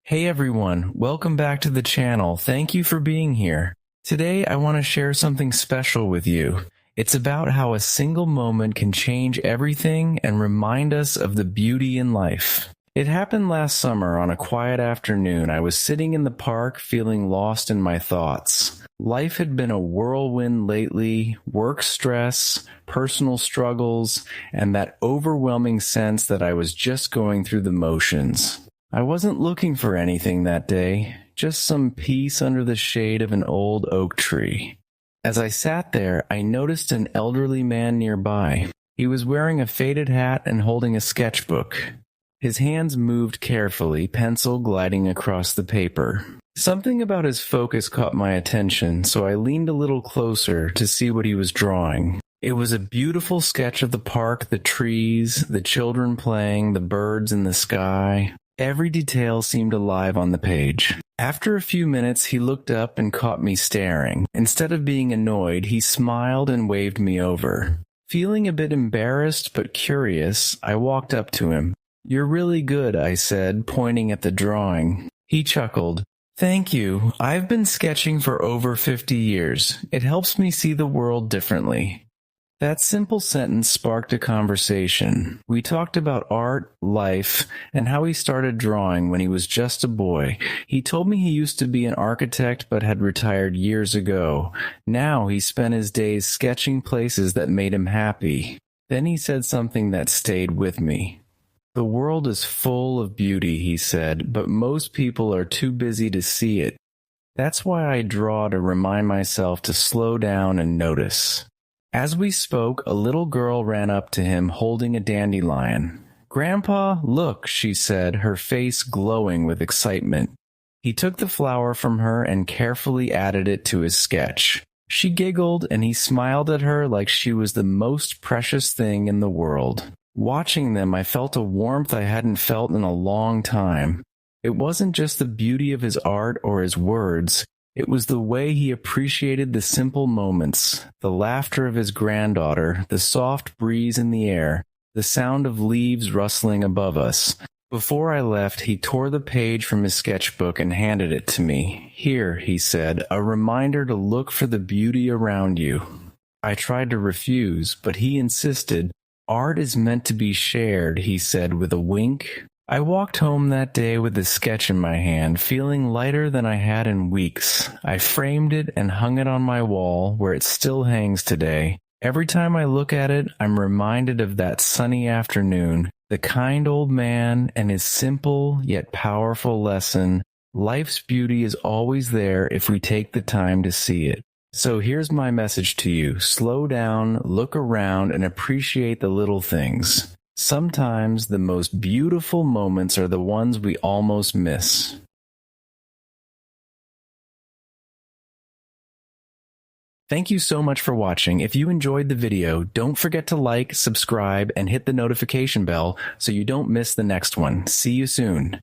Hey everyone, welcome back to the channel. Thank you for being here. Today I want to share something special with you. It's about how a single moment can change everything and remind us of the beauty in life. It happened last summer on a quiet afternoon. I was sitting in the park feeling lost in my thoughts. Life had been a whirlwind lately, work stress, personal struggles, and that overwhelming sense that I was just going through the motions. I wasn't looking for anything that day, just some peace under the shade of an old oak tree. As I sat there, I noticed an elderly man nearby. He was wearing a faded hat and holding a sketchbook. His hands moved carefully, pencil gliding across the paper. Something about his focus caught my attention, so I leaned a little closer to see what he was drawing. It was a beautiful sketch of the park, the trees, the children playing, the birds in the sky. Every detail seemed alive on the page. After a few minutes, he looked up and caught me staring. Instead of being annoyed, he smiled and waved me over. Feeling a bit embarrassed but curious, I walked up to him. "You're really good," I said, pointing at the drawing. He chuckled. "Thank you. I've been sketching for over 50 years. It helps me see the world differently." That simple sentence sparked a conversation. We talked about art, life, and how he started drawing when he was just a boy. He told me he used to be an architect but had retired years ago. Now he spent his days sketching places that made him happy. Then he said something that stayed with me. "The world is full of beauty," he said, "but most people are too busy to see it. That's why I draw, to remind myself to slow down and notice." As we spoke, a little girl ran up to him holding a dandelion. "Grandpa, look," she said, her face glowing with excitement. He took the flower from her and carefully added it to his sketch. She giggled, and he smiled at her like she was the most precious thing in the world. Watching them, I felt a warmth I hadn't felt in a long time. It wasn't just the beauty of his art or his words. It was the way he appreciated the simple moments, the laughter of his granddaughter, the soft breeze in the air, the sound of leaves rustling above us. Before I left, he tore the page from his sketchbook and handed it to me. "Here," he said, "a reminder to look for the beauty around you." I tried to refuse, but he insisted. "Art is meant to be shared," he said with a wink. I walked home that day with the sketch in my hand, feeling lighter than I had in weeks. I framed it and hung it on my wall, where it still hangs today. Every time I look at it, I'm reminded of that sunny afternoon, the kind old man, and his simple yet powerful lesson. Life's beauty is always there if we take the time to see it. So here's my message to you. Slow down, look around, and appreciate the little things. Sometimes the most beautiful moments are the ones we almost miss. Thank you so much for watching. If you enjoyed the video, don't forget to like, subscribe, and hit the notification bell so you don't miss the next one. See you soon.